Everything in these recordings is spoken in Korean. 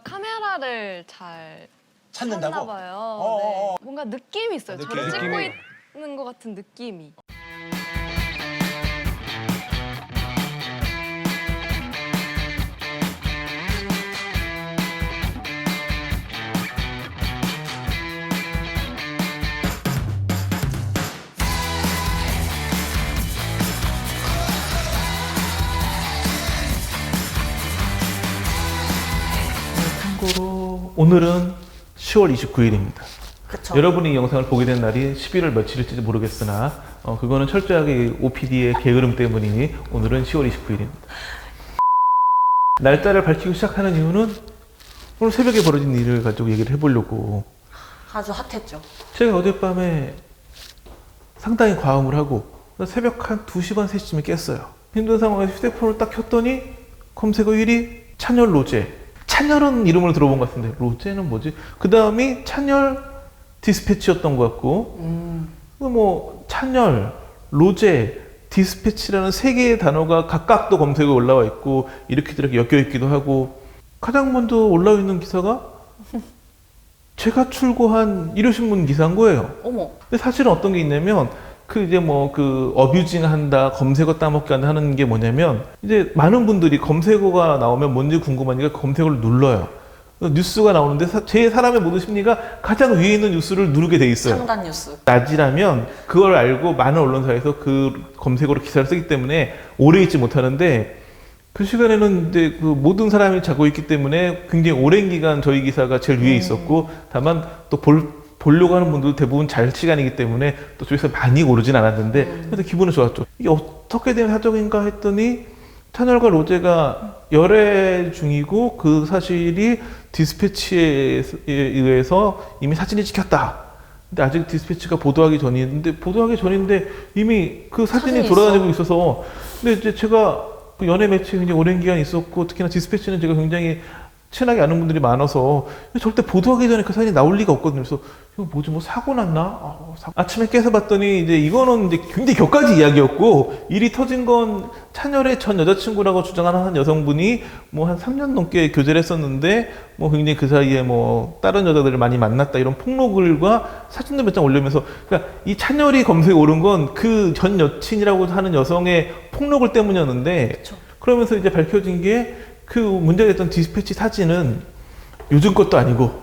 카메라를 잘 찾는다고? 찾나 봐요. 네. 뭔가 느낌이 있어요. 느낌. 저를 찍고 느낌이. 있는 것 같은 느낌이. 참고로 오늘은 10월 29일입니다. 그쵸. 여러분이 이 영상을 보게 된 날이 11월 며칠일지 모르겠으나 그거는 철저하게 OPD의 게으름 때문이니 오늘은 10월 29일입니다. 날짜를 밝히고 시작하는 이유는 오늘 새벽에 벌어진 일을 가지고 얘기를 해보려고. 아주 핫했죠. 제가 어젯밤에 상당히 과음을 하고 새벽 한 2시 반 3시쯤에 깼어요. 힘든 상황에서 휴대폰을 딱 켰더니 검색어 1위 찬열 로제. 찬열은 이름을 들어본 것 같은데 로제는 뭐지? 그 다음이 찬열 디스패치였던 것 같고 뭐 찬열, 로제, 디스패치라는 세 개의 단어가 각각 또 검색에 올라와 있고 이렇게 저렇게 엮여 있기도 하고 가장 먼저 올라와 있는 기사가 제가 출고한 일요신문 기사인 거예요. 어머. 근데 사실은 어떤 게 있냐면 어뷰징 한다, 검색어 따먹기 한다 하는 게 뭐냐면 이제 많은 분들이 검색어가 나오면 뭔지 궁금하니까 검색어를 눌러요. 뉴스가 나오는데 제 사람의 모든 심리가 가장 위에 있는 뉴스를 누르게 돼 있어요. 상단 뉴스. 낮이라면 그걸 알고 많은 언론사에서 그 검색어로 기사를 쓰기 때문에 오래 있지 못하는데 그 시간에는 이제 그 모든 사람이 자고 있기 때문에 굉장히 오랜 기간 저희 기사가 제일 위에 있었고 다만 또 보려고 하는 분들도 대부분 잘 시간이기 때문에 또 조회수가 많이 오르진 않았는데 그래도 기분은 좋았죠. 이게 어떻게 된 사정인가 했더니 찬열과 로제가 열애 중이고 그 사실이 디스패치에 의해서 이미 사진이 찍혔다. 근데 아직 디스패치가 보도하기 전인데 이미 그 사진이 돌아다니고 있어서 근데 이제 제가 그 연예 매체에 굉장히 오랜 기간 있었고 특히나 디스패치는 제가 굉장히 친하게 아는 분들이 많아서 절대 보도하기 전에 그 사진이 나올 리가 없거든요. 그래서 이거 뭐지 뭐 사고 났나? 아침에 깨서 봤더니 이제 이거는 이제 굉장히 격가지 이야기였고 일이 터진 건 찬열의 전 여자친구라고 주장하는 한 여성분이 뭐 한 3년 넘게 교제를 했었는데 뭐 굉장히 그 사이에 뭐 다른 여자들을 많이 만났다 이런 폭로글과 사진도 몇 장 올리면서 그러니까 이 찬열이 검색에 오른 건 그 전 여친이라고 하는 여성의 폭로글 때문이었는데 그쵸. 그러면서 이제 밝혀진 게 그 문제가 됐던 디스패치 사진은 요즘 것도 아니고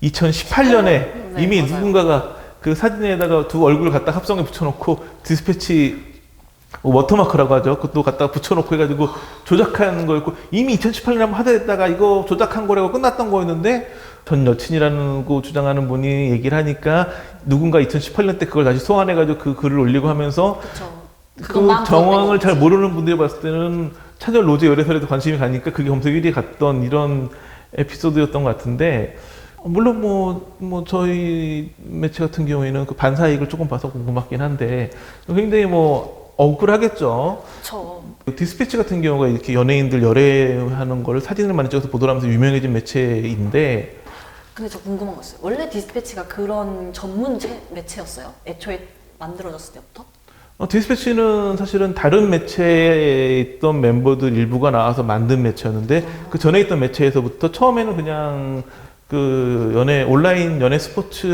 2018년에 네, 이미 맞아요. 누군가가 그 사진에다가 두 얼굴을 갖다 합성해 붙여놓고 디스패치 워터마크라고 하죠. 그것도 갖다가 붙여놓고 해가지고 조작한 거였고 이미 2018년에 한번 하다했다가 이거 조작한 거라고 끝났던 거였는데 전 여친이라는 거 주장하는 분이 얘기를 하니까 누군가 2018년 때 그걸 다시 소환해가지고 그 글을 올리고 하면서 그쵸. 그 정황을 잘 모르는 분들이 봤을 때는 찬열 로제 열애설에도 관심이 가니까 그게 검색 1위에 갔던 이런 에피소드였던 것 같은데 물론 뭐 저희 매체 같은 경우에는 그 반사이익을 조금 봐서 고맙긴 한데 굉장히 뭐 억울하겠죠. 그쵸. 디스패치 같은 경우가 이렇게 연예인들 열애하는 거를 사진을 많이 찍어서 보도를 하면서 유명해진 매체인데 근데 저 궁금한 거 있어요. 원래 디스패치가 그런 전문제 매체였어요? 애초에 만들어졌을 때부터? 디스패치는 사실은 다른 매체에 있던 멤버들 일부가 나와서 만든 매체였는데 그 전에 있던 매체에서부터 처음에는 그냥 그 온라인 연예 스포츠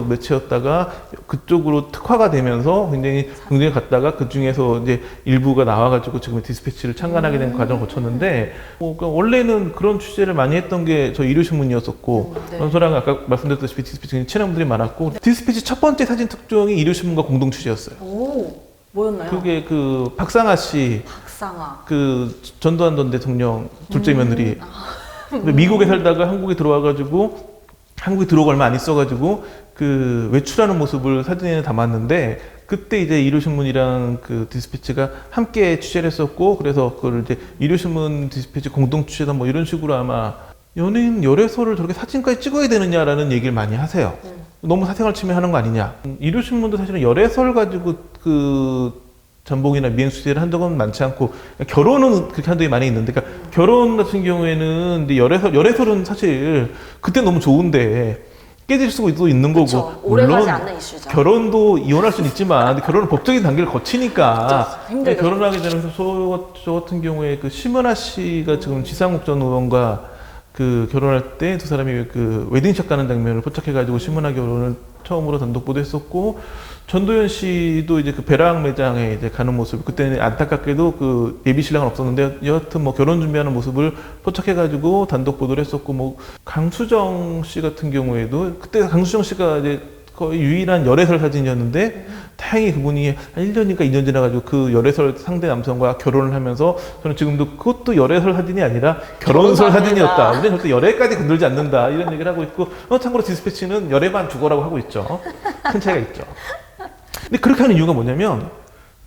매체였다가 그쪽으로 특화가 되면서 굉장히 갔다가 그 중에서 이제 일부가 나와가지고 지금 디스패치를 창간하게 된 과정을 거쳤는데 그러니까 원래는 그런 취재를 많이 했던 게 저희 일요신문이었었고 네. 저랑 아까 말씀드렸다시피 디스패치 친한 분들이 많았고 디스패치 첫 번째 사진 특종이 일요신문과 공동 취재였어요. 오, 뭐였나요? 그게 그 박상아 씨, 박상아. 그 전두환 전 대통령 둘째 며느리. 근데 미국에 살다가 한국에 들어와가지고 한국에 들어오고 얼마 안 있어가지고 그 외출하는 모습을 사진에 담았는데 그때 이제 일요신문이랑 그 디스패치가 함께 취재를 했었고 그래서 그걸 이제 일요신문 디스패치 공동 취재다 뭐 이런 식으로 아마 연예인 열애설을 저렇게 사진까지 찍어야 되느냐라는 얘기를 많이 하세요. 너무 사생활 침해하는 거 아니냐. 일요신문도 사실은 열애설 가지고 그 전복이나 미행 취재를 한 적은 많지 않고 결혼은 그렇게 한 적이 많이 있는데 그러니까 결혼 같은 경우에는 이제 열애설은 사실 그때 너무 좋은데 깨질 수도 있는 그쵸. 거고 오래가지 않는 이슈죠. 결혼도 이혼할 수는 있지만 결혼은 법적인 단계를 거치니까 그쵸. 힘들죠. 결혼하게 되면 저 같은 경우에 그 심은하 씨가 지금 지상욱 전 의원과 그 결혼할 때 두 사람이 그 웨딩샷 가는 장면을 포착해가지고 신문화 결혼을 처음으로 단독 보도했었고, 전도연 씨도 이제 그 배랑 매장에 이제 가는 모습, 그때는 안타깝게도 그 예비 신랑은 없었는데 여하튼 뭐 결혼 준비하는 모습을 포착해가지고 단독 보도를 했었고, 뭐 강수정 씨 같은 경우에도 그때 강수정 씨가 이제 거의 유일한 열애설 사진이었는데 다행히 그분이 한 1년인가 2년 지나가지고 그 열애설 상대 남성과 결혼을 하면서 저는 지금도 그것도 열애설 사진이 아니라 결혼설 사진이었다. 우리는 절대 열애까지 건들지 않는다. 이런 얘기를 하고 있고, 참고로 디스패치는 열애만 주거라고 하고 있죠. 큰 차이가 있죠. 근데 그렇게 하는 이유가 뭐냐면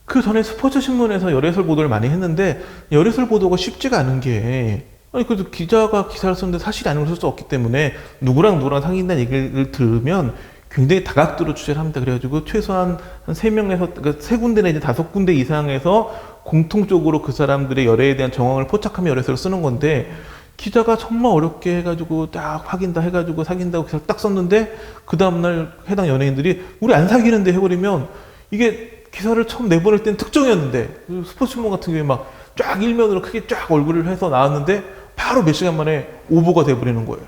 그 전에 스포츠 신문에서 열애설 보도를 많이 했는데 열애설 보도가 쉽지가 않은 게, 아니 그래도 기자가 기사를 썼는데 사실이 아닌 걸 쓸 수 없기 때문에 누구랑 사귄다는 얘기를 들으면 굉장히 다각도로 취재를 합니다. 그래가지고 최소한 한 3명에서, 그러니까 3군데 내지 5군데 이상에서 공통적으로 그 사람들의 열애에 대한 정황을 포착하며 열애설을 쓰는 건데, 기자가 정말 어렵게 해가지고 딱 확인 다 해가지고 사귄다고 기사를 딱 썼는데 그 다음날 해당 연예인들이 우리 안 사귀는데 해버리면, 이게 기사를 처음 내보낼 때는 특종이었는데 스포츠 신문 같은 경우에 막 쫙 일면으로 크게 쫙 얼굴을 해서 나왔는데 바로 몇 시간 만에 오보가 돼버리는 거예요.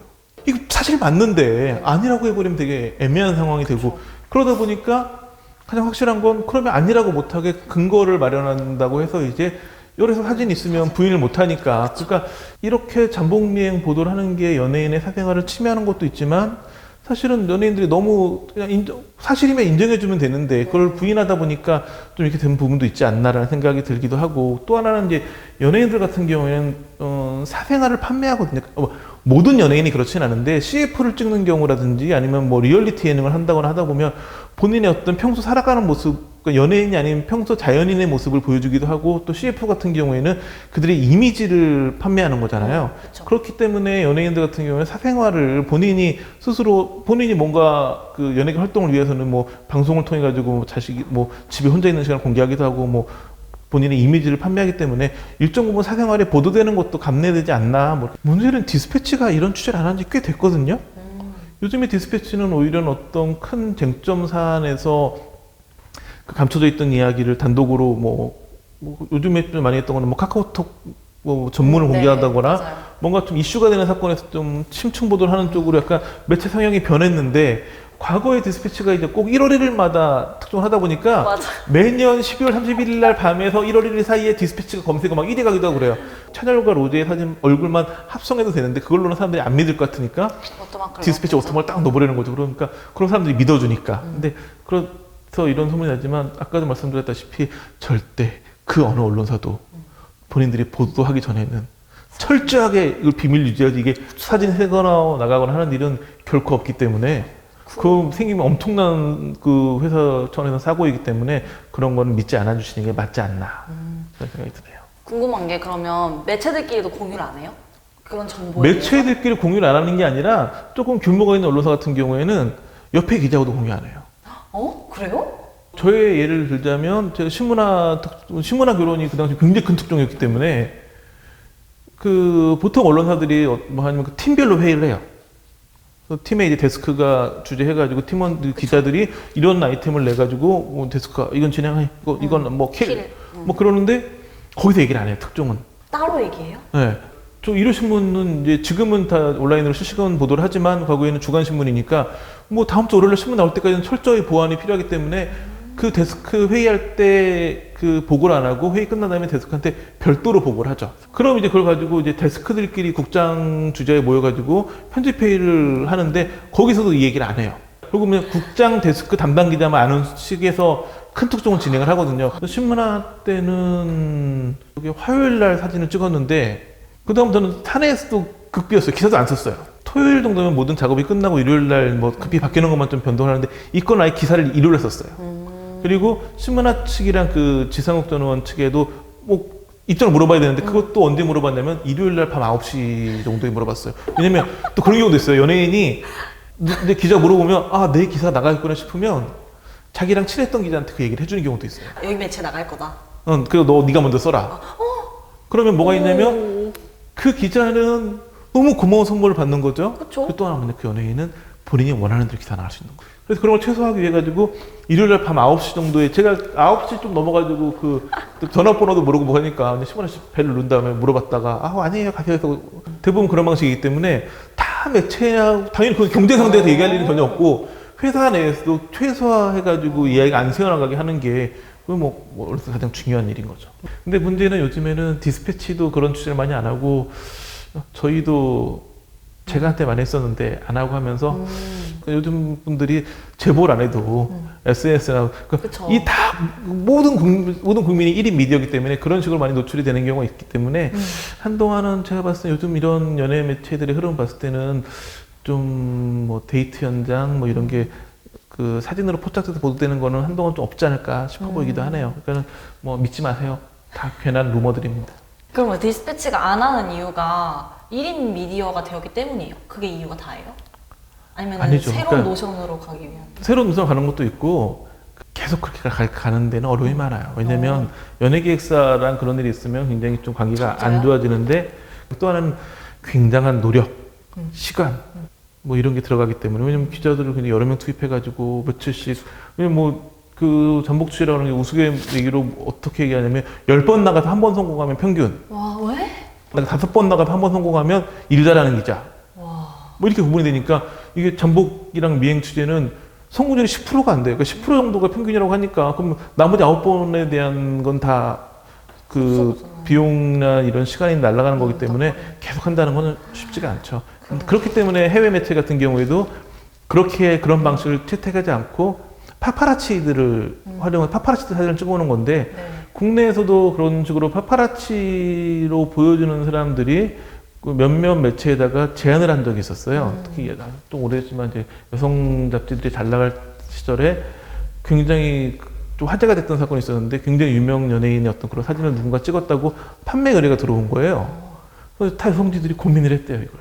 이거 사실 맞는데 아니라고 해버리면 되게 애매한 상황이 되고, 그러다 보니까 가장 확실한 건 그러면 아니라고 못하게 근거를 마련한다고 해서 이제 열애설 사진이 있으면 부인을 못하니까, 그러니까 이렇게 잠복미행 보도를 하는 게 연예인의 사생활을 침해하는 것도 있지만 사실은 연예인들이 너무 그냥 사실이면 인정해주면 되는데 그걸 부인하다 보니까 좀 이렇게 된 부분도 있지 않나라는 생각이 들기도 하고, 또 하나는 이제 연예인들 같은 경우에는 사생활을 판매하거든요. 모든 연예인이 그렇진 않은데 CF를 찍는 경우라든지 아니면 뭐 리얼리티 예능을 한다거나 하다 보면 본인의 어떤 평소 살아가는 모습, 그러니까 연예인이 아닌 평소 자연인의 모습을 보여주기도 하고, 또 CF 같은 경우에는 그들의 이미지를 판매하는 거잖아요. 그렇기 때문에 연예인들 같은 경우는 사생활을 본인이 스스로, 본인이 뭔가 그 연예계 활동을 위해서는 뭐 방송을 통해 가지고 자식이 뭐 집에 혼자 있는 시간을 공개하기도 하고 뭐 본인의 이미지를 판매하기 때문에 일정 부분 사생활에 보도되는 것도 감내되지 않나. 뭐 문제는 디스패치가 이런 취재를 안 한 지 꽤 됐거든요. 요즘에 디스패치는 오히려 어떤 큰 쟁점 사안에서 그 감춰져 있던 이야기를 단독으로 뭐 요즘에 좀 많이 했던 거는 뭐 카카오톡 뭐 전문을 공개한다거나 맞아요. 뭔가 좀 이슈가 되는 사건에서 좀 심층 보도를 하는 쪽으로 약간 매체 성향이 변했는데, 과거의 디스패치가 이제 꼭 1월 1일마다 특종을 하다 보니까 맞아. 매년 12월 31일 날 밤에서 1월 1일 사이에 디스패치가 검색어 막 1위 가기도 하고 그래요. 찬열과 로제의 사진 얼굴만 합성해도 되는데 그걸로는 사람들이 안 믿을 것 같으니까 디스패치 오토마를 딱 넣어버리는 거죠. 그러니까 그런 사람들이 믿어주니까. 근데 그래서 이런 소문이 나지만 아까도 말씀드렸다시피 절대 그 어느 언론사도 본인들이 보도하기 전에는 철저하게 이걸 비밀 유지하지, 이게 사진 새거나 나가거나 하는 일은 결코 없기 때문에 그 생기면 엄청난 그 회사 차원에서 사고이기 때문에 그런 거는 믿지 않아 주시는 게 맞지 않나 그런 생각이 드네요. 궁금한 게, 그러면 매체들끼리도 공유를 안 해요? 그런 정보에 매체들끼리 공유를 안 하는 게 아니라 조금 규모가 있는 언론사 같은 경우에는 옆에 기자하고도 공유 안 해요. 그래요? 저의 예를 들자면 제가 신문화 결혼이 그 당시 굉장히 큰 특종이었기 때문에 그 보통 언론사들이 뭐 아니면 그 팀별로 회의를 해요. 팀에 이제 데스크가 주재해가지고 팀원 기자들이 이런 아이템을 내가지고 뭐 데스크가 이건 진행해, 이건 뭐 뭐 그러는데 거기서 얘기를 안 해요. 특종은 따로 얘기해요? 네. 저 일요신문은 이제 지금은 다 온라인으로 실시간 보도를 하지만 과거에는 주간 신문이니까 뭐 다음 주 월요일에 신문 나올 때까지는 철저히 보안이 필요하기 때문에 그 데스크 회의할 때 그 보고를 안 하고 회의 끝난 다음에 데스크한테 별도로 보고를 하죠. 그럼 이제 그걸 가지고 이제 데스크들끼리 국장 주재에 모여가지고 편집 회의를 하는데 거기서도 이 얘기를 안 해요. 그리고 그냥 국장 데스크 담당 기자만 아는 식에서 큰 특종을 진행을 하거든요. 신문화 때는 여기 화요일 날 사진을 찍었는데 그 다음부터는 사내에서도 급비였어요. 기사도 안 썼어요. 토요일 정도면 모든 작업이 끝나고 일요일 날 뭐 급히 바뀌는 것만 좀 변동을 하는데 이 건 아예 기사를 일요일에 썼어요. 그리고 신문화 측이랑 그 지상욱 전 의원 측에도 뭐 입장을 물어봐야 되는데 그것도 언제 물어봤냐면 일요일 날 밤 9시 정도에 물어봤어요. 왜냐면 또 그런 경우도 있어요. 연예인이 근데 기자 물어보면 아, 내 기사 나가겠구나 싶으면 자기랑 친했던 기자한테 그 얘기를 해주는 경우도 있어요. 여기 매체 나갈 거다. 그리고 네가 먼저 써라. 그러면 뭐가 있냐면 그 기자는 너무 고마운 선물을 받는 거죠. 그쵸. 또 하나 뭐냐, 그 연예인은 본인이 원하는 대로 기사 나갈 수 있는 거예요. 그래서 그런 걸 최소화하기 위해 가지고 일요일날 밤 9시 정도에 제가 9시 좀 넘어가지고 그 전화번호도 모르고 뭐 하니까 이제 시원한 벨을 누른 다음에 물어봤다가 아니에요 가세요 해서 대부분 그런 방식이기 때문에 다 매체하고 당연히 그 경제 상대에서 얘기할 일은 전혀 없고 회사 내에서도 최소화해가지고 이야기가 안 새어나가게 하는 게 원래서 가장 중요한 일인 거죠. 근데 문제는 요즘에는 디스패치도 그런 취재를 많이 안 하고 저희도 제가 한때 많이 했었는데 안 하고 하면서 요즘 분들이 제보를 안 해도 SNS나 이 다 모든 국민이 1인 미디어이기 때문에 그런 식으로 많이 노출이 되는 경우가 있기 때문에 한동안은 제가 봤을 때 요즘 이런 연예 매체들의 흐름 봤을 때는 좀 뭐 데이트 현장 뭐 이런 게 그 사진으로 포착돼서 보도되는 거는 한동안 좀 없지 않을까 싶어 보이기도 하네요. 그러니까 뭐 믿지 마세요. 다 괜한 루머들입니다. 그럼 디스패치가 안 하는 이유가 1인 미디어가 되었기 때문이에요? 그게 이유가 다예요? 아니면 아니죠. 새로운 그러니까 노선으로 가기 위한? 새로운 노선 가는 것도 있고 계속 그렇게 가는 데는 어려움이 많아요. 왜냐면 연예기획사랑 그런 일이 있으면 굉장히 좀 관계가 진짜요? 안 좋아지는데 또 하나는 굉장한 노력, 시간 뭐 이런 게 들어가기 때문에 왜냐면 기자들을 그냥 여러 명 투입해가지고 며칠씩 왜냐면 뭐 그 전복 취재라는 게 우스갯얘기로 어떻게 얘기하냐면 10번 나가서 한 번 성공하면 평균 와, 왜? 5번 나가서 한 번 성공하면 일 잘하는 기자 와. 뭐 이렇게 구분이 되니까 이게 전복이랑 미행 취재는 성공률이 10%가 안 돼요. 그러니까 10% 정도가 평균이라고 하니까 그럼 나머지 9번에 대한 건 다 그 비용이나 이런 시간이 날아가는 거기 때문에 계속 한다는 거는 쉽지가 않죠. 그렇기 때문에 해외 매체 같은 경우에도 그렇게 그런 방식을 채택하지 않고 파파라치들을 활용해 파파라치 사진을 찍어오는 건데 네. 국내에서도 그런 식으로 파파라치로 보여주는 사람들이 그 몇몇 매체에다가 제안을 한 적이 있었어요. 특히 또 오래됐지만 이제 여성 잡지들이 잘 나갈 시절에 굉장히 좀 화제가 됐던 사건이 있었는데 굉장히 유명 연예인의 어떤 그런 사진을 누군가 찍었다고 판매 의뢰가 들어온 거예요. 그래서 타 여성지들이 고민을 했대요, 이걸.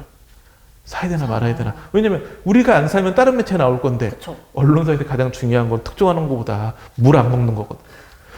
사야 되나 말아야 되나. 왜냐면 우리가 안 사면 다른 매체에 나올 건데 그쵸. 언론사에서 가장 중요한 건 특종하는 것보다 물 안 먹는 거거든.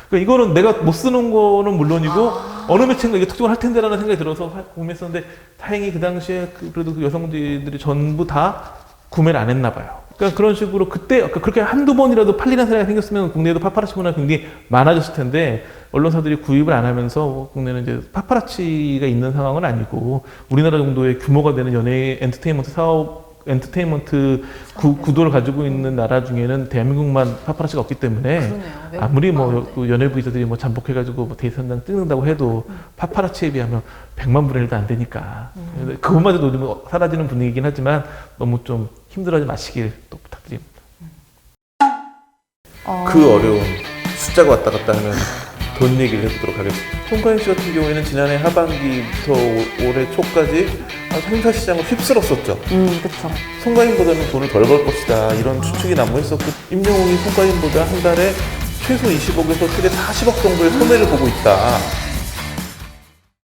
그러니까 이거는 내가 못 쓰는 거는 물론이고 어느 매체인가 이게 특종을 할 텐데라는 생각이 들어서 고민했었는데 다행히 그 당시에 그래도 그 여성지들이 전부 다 구매를 안 했나 봐요. 그러니까 그런 식으로 그때 그렇게 한두 번이라도 팔리는 사례가 생겼으면 국내에도 파파라치 문화가 굉장히 많아졌을 텐데 언론사들이 구입을 안 하면서 국내는 이제 파파라치가 있는 상황은 아니고 우리나라 정도의 규모가 되는 연예 엔터테인먼트 사업 엔터테인먼트 구도를 가지고 있는 나라 중에는 대한민국만 파파라치가 없기 때문에 그러네요. 아무리 뭐 그 연예부 기자들이 뭐 잠복해가지고 뭐 데이트 현장 찍는다고 해도 파파라치에 비하면 100만 분의 1도 안 되니까 그것마저도 요즘 사라지는 분위기긴 하지만 너무 좀 힘들어하지 마시길 또 부탁드립니다. 그 어려운 숫자가 왔다 갔다 하면 돈 얘기를 해보도록 하겠습니다. 송가인 씨 같은 경우에는 지난해 하반기부터 올해 초까지 행사 시장을 휩쓸었었죠. 그쵸. 송가인보다는 돈을 덜 벌 것이다 이런 추측이 난무했었고 임영웅이 송가인보다 한 달에 최소 20억에서 최대 40억 정도의 손해를 보고 있다.